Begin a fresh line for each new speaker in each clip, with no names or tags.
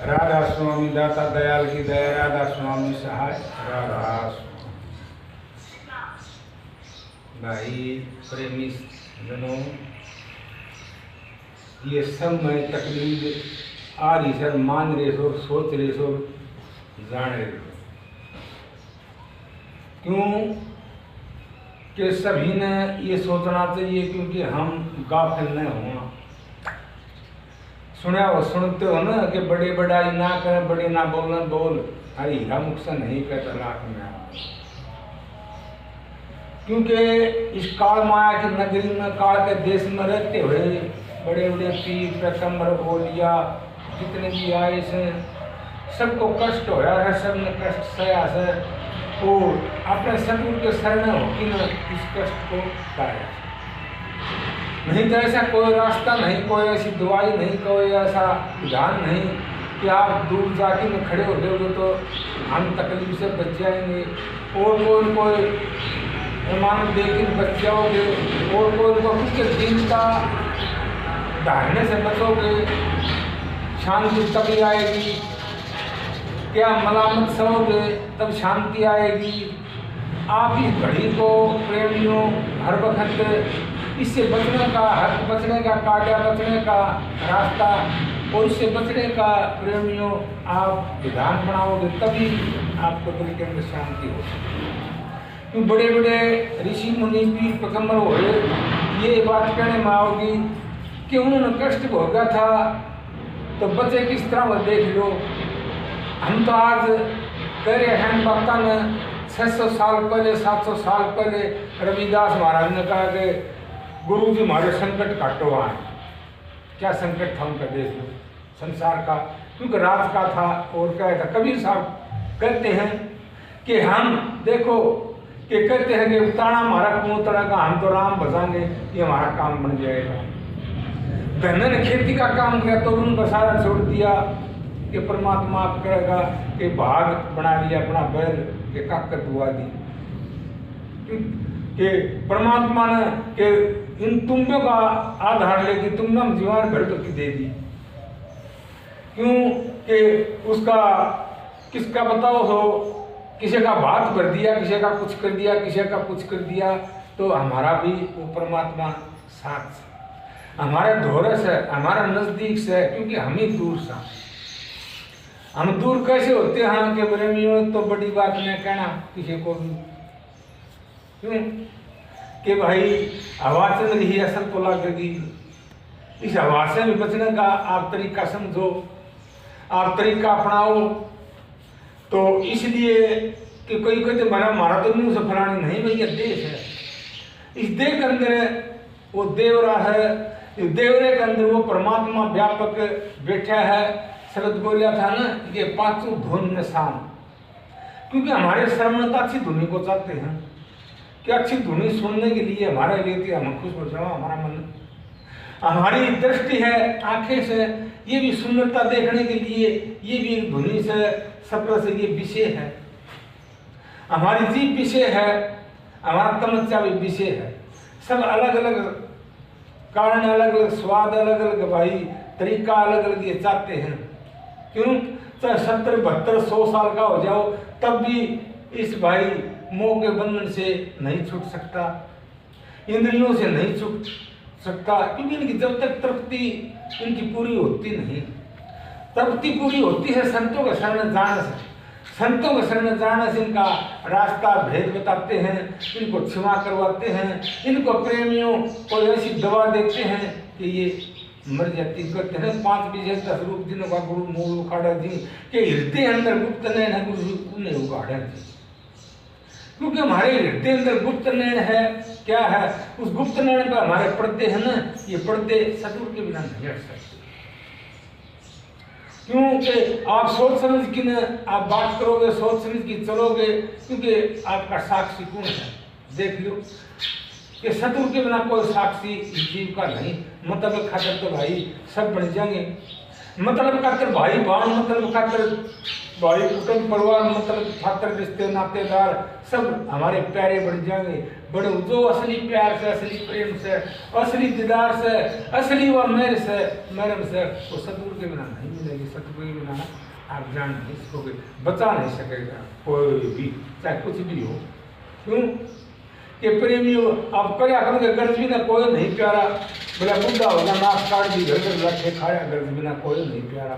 राधा स्वामी दाता दयाल की दया, राधा स्वामी सहाय, राधा भाई प्रेमी जनों, ये सब मैं तकलीफ आ रही सर, मान रहे सो, सोच रहे सो, जान रहे सो। क्यों कि सभी ने ये सोचना चाहिए, क्योंकि हम गाफिल न होना। सुना हो, सुनते हो ना कि बड़े बड़ाई ना करें, बड़े ना बोलना, बोल अरे हीरा मुख से नहीं कहता लाख में। क्योंकि इस काल माया की नगरी में, काल के देश में रहते हुए बड़े बड़े पीर पैगंबर बोलिया जितने भी आए से सबको कष्ट हो रहा है, सबने कष्ट सहा है और अपने सतगुरु के शरण होकर न इस कष्ट को पाया। नहीं तो ऐसा कोई रास्ता नहीं, कोई ऐसी दवाई नहीं, कोई ऐसा विधान नहीं कि आप दूर जाके में खड़े हो गए तो हम तकलीफ से बच जाएंगे, और कोई ईमान देकर बच जाओगे, और कोई कुछ दिन का धारने से बचोगे, शांति तभी आएगी। क्या मलामत सहोगे तब शांति आएगी। आप इस घड़ी को प्रेमियों हर वक्त इससे बचने का, हक बचने का, काटा बचने का रास्ता, और इससे बचने का प्रेमियों आप विधान बनाओगे, तभी आपको दिल के अंदर शांति हो सकती। क्यों बड़े बड़े ऋषि मुनि पीर पैगंबर हो ये बात कहने में आओगी कि उन्होंने कष्ट भोगा था तो बचे किस तरह वो देख लो। हम तो आज कह रहे हैं वक्ता ने 600 साल पहले, 700 साल पहले रविदास महाराज ने कहा कि गुरु जी हमारे संकट काटो आए। क्या संकट था उनका देश में, संसार का, क्योंकि रात का था। और क्या था, कबीर साहब कहते हैं कि हम देखो कि कहते हैं कि उताना हमारा कुआं तड़ेगा, हम तो राम बसाएंगे, ये हमारा काम बन जाएगा। धन्य ने खेती का काम किया तो उनको सारा छोड़ दिया कि परमात्मा आप करेगा कि भाग बना लिया अपना बैल के काकर दुआ दी कि परमात्मा ने कि इन तुम्बों का आधार लेके तुमने हम जीवन भर की दे दी। क्यों कि उसका किसका बताओ हो, किसी का भात भर दिया, किसी का कुछ कर दिया, किसी का कुछ कर दिया, तो हमारा भी वो परमात्मा साथ से, हमारे धोरे से, हमारा नजदीक से, क्योंकि हम ही दूर से। हम दूर कैसे होते हैं कि प्रेमियों तो बड़ी बात नहीं कहना किसी को भी। क्यों कि भाई हवा चल रही है, असर तो लगेगी। इस हवा से भी बचने का आप तरीका समझो, आप तरीका अपनाओ। तो इसलिए कि कोई कहते हमारा तो मुँह से फलानी नहीं, भैया देश है, इस देह के अंदर वो देवरा है, इस देवरे के अंदर वो परमात्मा व्यापक बैठा है। शरद बोलिया था ना ये पांचों धुन में शाम, क्योंकि हमारे श्रवण अच्छी धुनी को चाहते हैं कि अच्छी धुनी सुनने के लिए हमारे लिए हम खुश हो जाओ, हमारा मन, हमारी दृष्टि है आंखें से, ये भी सुंदरता देखने के लिए, ये भी धुनी से, शब्द से ये विषय है। हमारी जीभ विषय है, हमारा तमच्चा भी विषय है। सब अलग अलग कारण, अलग अलग स्वाद, अलग अलग भाई तरीका अलग अलग ये चाहते हैं। क्यों चाहे 70, 72, 100 साल का हो जाओ तब भी इस भाई मोह के बंधन से नहीं छूट सकता, इंद्रियों से नहीं छूट सकता, क्योंकि इनकी जब तक तृप्ति इनकी पूरी होती नहीं। तृप्ति पूरी होती है संतों के शरण जाने से। संतों के शरण जाने से इनका रास्ता भेद बताते हैं, इनको क्षमा करवाते हैं, इनको प्रेमियों को ऐसी दवा देते हैं कि ये मर जाती। करते हैं 5 विजय 10 रूप जिनों का गुरु मूल उखाड़ा जी के हृदय अंदर गुप्त नयन है, गुरु उन्हें उगाड़ा जी। क्योंकि हमारे हृदय अंदर गुप्त नयन है, क्या है, उस गुप्त नयन पर हमारे पर्दे हैं ना, ये पर्दे सतगुरु के बिना नहीं हट सकते। क्योंकि आप सोच समझ की न आप बात करोगे, सोच समझ की चलोगे, क्योंकि आपका साक्षी कौन है देख लो कि सतगुरु के बिना कोई साक्षी जीव का नहीं। मतलब खातर तो भाई सब बन जाएंगे, मतलब खातर भाई बहन, मतलब खातर भाई कुटुंब परिवार, मतलब खातर रिश्ते नातेदार सब हमारे प्यारे बन जाएंगे। बड़े जो असली प्यार से, असली प्रेम से, असली दीदार से, असली व मेर से, मरम से, वो सतगुरु के बिना नहीं मिलेगी। सतगुरु के बिना आप जान नहीं सकोगे, बचा नहीं सकेगा कोई भी, चाहे कुछ भी हो। क्यों कि प्रेमियों आप क्या करोगे, गर्ज बिना कोई नहीं प्यारा। बोला बुढ़ा होगा नाक काट दी, घर घर रखे खाया, गर्ज बिना कोई नहीं प्यारा।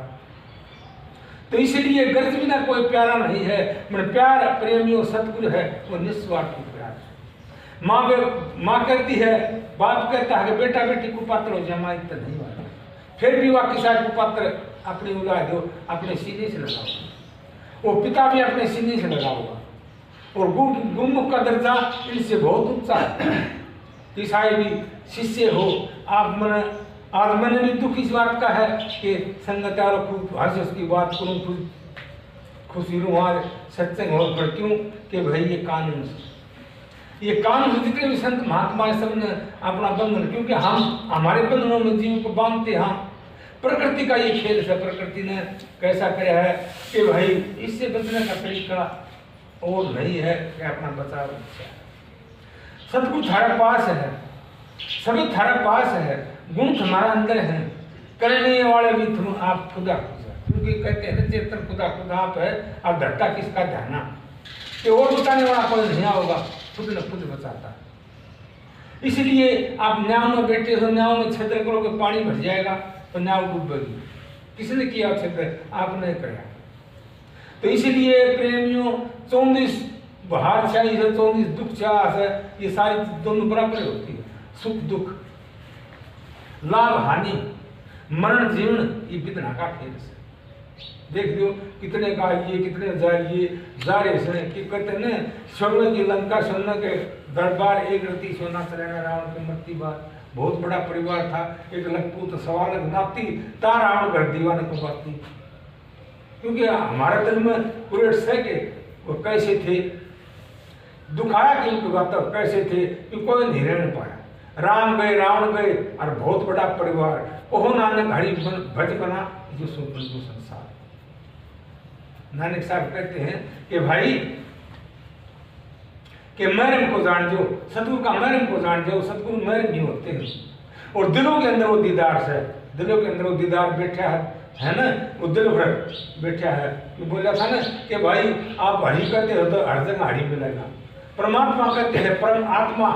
तो इसलिए गर्ज बिना कोई प्यारा नहीं है। मतलब प्यार प्रेमियों सतगुरु है, वो निस्वार्थी प्यार है। माँ कहती है, बाप कहता है कि बेटा बेटी कुपात्र हो जाए, माँ इतना नहीं माना, फिर भी वह किसा कुपात्र अपनी उड़ा दो, अपने सीने से लगाओ। वो पिता भी अपने सीने से लगाओगा। और गुरुमुख का दर्जा इनसे बहुत ऊंचा है। ईसाई भी शिष्य हो आप, मन आज मैंने भी दुख इस बात का है कि संगत यारो खूब हर्ष उसकी बात करूँ, खुशी रूहार सत्संग हो, पर क्यों कि भाई ये कानून जितने भी संत महात्मा सब ने अपना बंधन, क्योंकि हम हमारे बंधनों में जीव को बांधते हैं। प्रकृति का ये खेल है, प्रकृति ने कैसा किया है कि भाई इससे बचने का तरीका और नहीं है कि अपना बचाव। सतगुरु थारा पास है, सभी थारा पास है, गुण तुम्हारा अंदर है, करने वाले भी तुम आप खुदा खुदा, क्योंकि कहते हैं चेतन खुदा खुदा आप है, और धरता किसका ध्याना कि और बताने वाला कोई नहीं होगा, खुद न खुद बचाता। इसलिए आप न्याव में बैठे हो, न्याव में छिद्र करोगे पानी भर जाएगा तो न्याव डूबेगी। किसने किया छिद्र? आपने कराया। तो इसलिए प्रेमियों 34 बहार चाहिए, 34 दुख चाहिए, ये सारी दोनों बराबर होती है, सुख दुख, लाभ हानि, मरण जीवन, ये विधना का खेल से। देख दो कितने का ये, कितने जा रहे हैं कि कहते न सोने की लंका, सोने के दरबार, एक रति सोना चलेगा रावण की मृत्यु बात। बहुत बड़ा परिवार था, एक लखपूत सवा लख नाती, ता रावण घर दीवाने को बात नहीं। क्योंकि हमारे दिल में पूरे से के वो कैसे थे, दुखाया कि उनकी बात कैसे थे कि कोई नहीं रह पाया। राम गए रावण गए और बहुत बड़ा परिवार, ओहो नानक हरि भज बना जो संसार। नानक साहब कहते हैं कि भाई कि मैरम को जान जो, सतगुरु का मैरम को जान जो, सतगुरु मैरम नहीं होते हैं। और दिलों के अंदर वो दीदार से, दिलों के अंदर वो दीदार बैठा है ना, वो दिल भर बैठा है। कि बोला था ना कि भाई आप हरि कहते हो तो हर जगह हरि मिलेगा। परमात्मा कहते हैं, परम आत्मा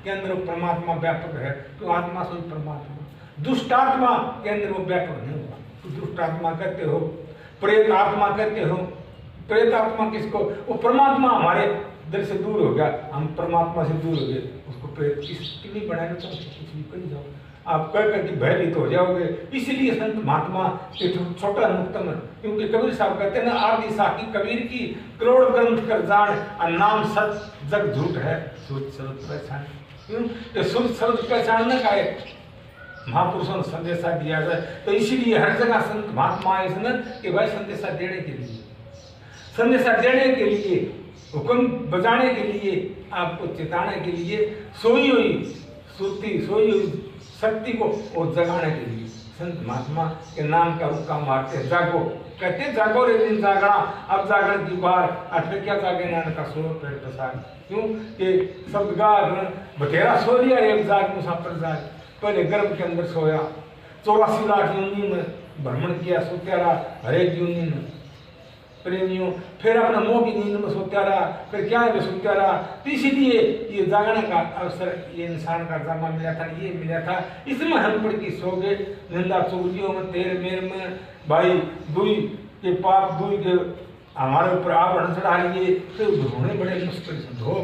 के अंदर वो परमात्मा व्यापक है, तो आत्मा से परमात्मा। दुष्ट आत्मा के अंदर वो व्यापक नहीं होगा। तो दुष्ट आत्मा कहते हो, प्रेत आत्मा कहते हो, प्रेत आत्मा किसको? वो परमात्मा हमारे दिल से दूर हो गया, हम परमात्मा से दूर हो गए, उसको प्रेत किसके लिए बनाना चाहते? कुछ भी कर जाओ, आप कह करके भयभीत हो जाओगे। इसलिए संत महात्मा के छोटा मुक्तम, क्योंकि कबीर साहब कहते हैं ना, आदि साकी कबीर की करोड़ ग्रंथ कर जान, और नाम सच जग झूठ है, शुद्ध शब्द पहचान। क्यों? शुद्ध शब्द पहचानने का एक महापुरुषों ने संदेशा दिया है। तो इसीलिए हर जगह संत महात्मा आए कि भाई संदेशा देने के लिए, संदेशा देने के लिए, हुक्म बजाने के लिए, आपको चेताने के लिए, सोई हुई सुरती, सोई हुई शक्ति को और जगाने के लिए संत महात्मा के नाम का रुका मारते। जागो कहते, जागो रे दिन जागना, अब जागरण की बार, फिर क्या जागे नान का सोर पेड़ प्रसाद। क्यों कि शब्द गा बथेरा सो लिया, एक जाग मुसाफिर जाग। पहले गर्भ के अंदर सोया, 84 लाख यूनि में भ्रमण किया, सोता रहा हरेक यूनि में प्रेमियों, फिर अपना मोह की नींद में सोता रहा, फिर क्या है सोता रहा। तो इसीलिए ये जागने का अवसर ये इंसान का जामा मिला था, ये मिला था। इसमें हम पढ़ के सो गए, निंदा चुगलियों में, तेरे मेर में, भाई दुई के पाप, दुई के हमारे ऊपर आवरण चढ़ा लिए, तो धोने बड़े मुश्किल से धो,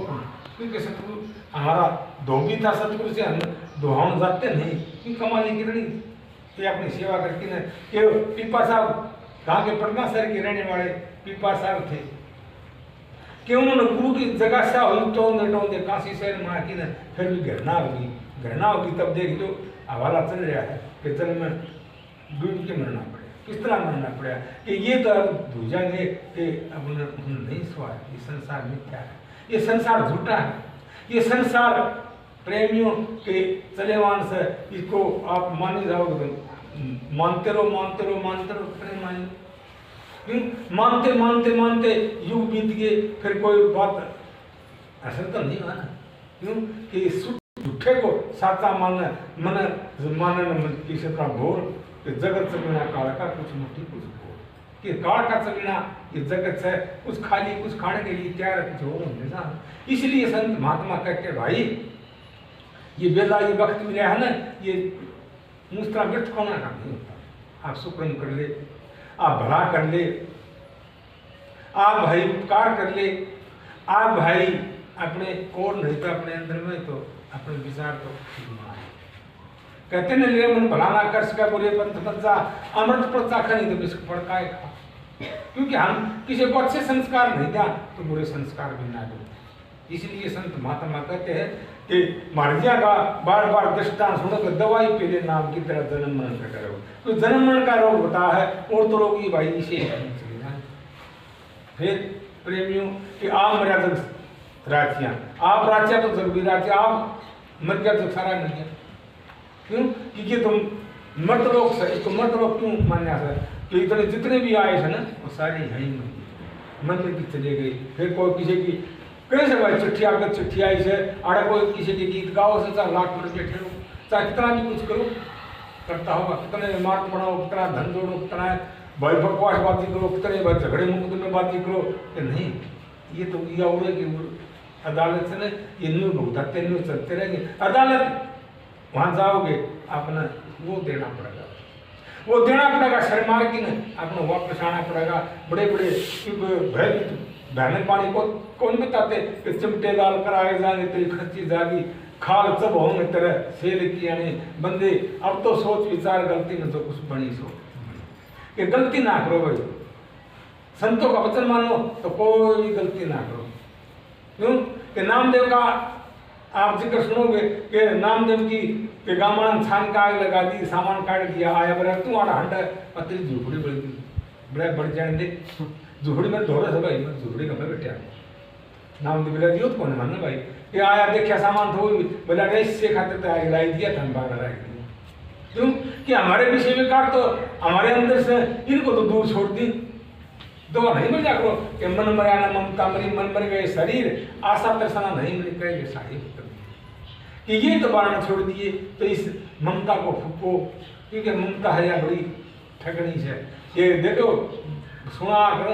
क्योंकि सतगुरु हमारा धोबी था, सतगुरु से हम धोहान जाते नहीं। क्यों कमाने की रही अपनी सेवा करके न कि पीपा साहब कहाँ के पटना शहर के रहने वाले पीपा साहब थे कि उन्होंने गुरु की जगह से हुई टोंदे काशी शहर में आकी न, फिर भी घृणा होगी तब देख लो हवाला चल रहा है कि जल में डूब के मरना पड़े। किस तरह मरना पड़ा कि ये तो अब भूजाएंगे कि अब नहीं सवाल, ये संसार मिथ्या है, ये संसार झूठा है, ये संसार प्रेमियों के चलेवान से इसको आप माने जाओगे, मानते रहो प्रेम मान। मानते मानते युग बीत गए, फिर कोई बात असर तो नहीं हुआ ना। क्यों कि झूठे को साचा माने मन की क्षेत्र भोर कि जगत चलना काल का कुछ मोटी कुछ भोर कि काल का चलना ये जगत है कुछ खाली कुछ खाने के लिए क्या कुछ और हमेशा। इसलिए संत महात्मा कहते भाई ये बेला ये वक्त मिला है ना, ये मुस्त्रा व्यर्थ होना का नहीं होता। आप सुक्रम कर ले, आप भला कर ले, आप भाई उपकार कर ले, आप भाई अपने और नहीं तो अपने अंदर में तो अपने विचार तो कहते न मन भला ना कर सका बुरे पंथ बच्चा अमृत प्रचाखा नहीं तो बिस्क पड़काए खा। क्योंकि हम किसी को अच्छे संस्कार नहीं दिया तो बुरे संस्कार भी ना दो। इसलिए संत महात्मा कहते हैं कि मार्जिया का बार बार दृष्टांत सुनो तो दवाई पीले नाम की तरह जन्म मरण का रोग, तो जन्म मरण का रोग होता है और तो रोग भाई इसे चले जाए। फिर प्रेमियों कि आप मर्यादा राजियां आप राज्य तो जरूरी राज्य आप मर गया तो सारा नहीं है। क्यों क्योंकि तुम मर्द लोग से तो मर्द लोग क्यों मान्या है कि इतने जितने भी आए थे ना वो सारे यही मन में भी चले गए। फिर कोई किसी की कैसे भाई चिट्ठी आकर चिट्ठी आई से आड़ा कोई किसी के गीत गाओ से चाहे लाख मिनट बैठे हो चाहे कितना भी कुछ करो करता होगा, कितने मार्ग बनाओ, कितना धन जोड़ो, कितना भाई बकवासबाजी करो, कितने भाई झगड़े मुकदमेबाजी करो कि नहीं। ये तो ये और है कि अदालत से ना ये न्यू भुगताते न्यू चलते रहेंगे। अदालत वहाँ जाओगे अपना वो देना पड़ेगा, वो देना पड़ेगा शर्मार की न अपना वापस आना पड़ेगा। बड़े बड़े भय भयानक पानी को कौन बताते कि चिमटे डाल कर आए जाएंगे तेरी खच्ची जागी खाल सब होंगे तेरे शेर की यानी बंदे। अब तो सोच विचार गलती में तो कुछ बनी सोच कि गलती ना करो भाई, संतों का वचन मानो तो कोई भी गलती ना करो। क्यों कि नामदेव का आप जिक्र सुनोगे कि नामदेव की कि गामन छान का आग लगा दी सामान काट दिया आया बड़ा तू आड़ा हंडा पतली झूपड़ी बढ़ गई बड़ा बढ़ जाने दे झूपड़ी में धोरे से भाई मैं झूपड़ी का मैं बैठा नामदेव बोला दियो तो कौन मानना भाई कि आया देखा सामान तो बोला इससे खाते तो आग लाई दिया था बाहर लाई दिया। क्यों कि हमारे विषय में काट तो हमारे अंदर से इनको तो दूर छोड़ दी दो नहीं मिल जा करो कि मन मर्यादा ममता मरी मन मर गए शरीर आशा तरसना नहीं मिल गए सारी कि ये तो बारण छोड़ दिए। तो इस ममता को फूको क्योंकि ममता है या बड़ी ठगनी से ये देखो सुना कर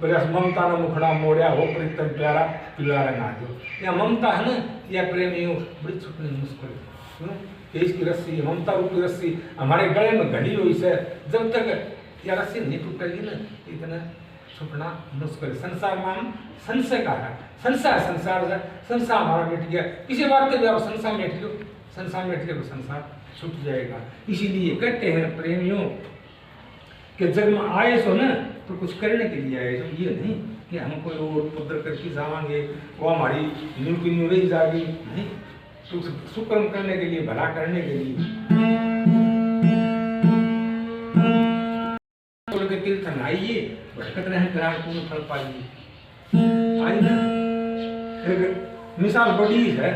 बोले ममता ने मुखड़ा मोड़िया हो प्रीतम प्यारा पिला रंगा दो। या ममता है ना या प्रेमियों बड़ी छुपनी मुश्किल क्यों कि इसकी रस्सी ममता रूपी रस्सी हमारे गले में घड़ी हुई से जब तक यह रस्सी नहीं टूटेगी ना इतना छुपना मुश्किल। संसार नाम संशय का है संसार संसार है संसार हमारा मिट गया किसी बात के भी आप संसार मिट लो संसार मिट लो संसार छूट जाएगा। इसीलिए कहते हैं प्रेमियों कि जब में आए सो ना तो कुछ करने के लिए आए सो ये नहीं कि हम कोई और पुत्र करके जाएंगे वो हमारी न्यू की न्यू रही जाएगी नहीं सुकर्म करने के लिए भला करने के लिए के तीर्थन आइए भटकत रहे ग्राम को फल पाइए। आई ना मिसाल बड़ी है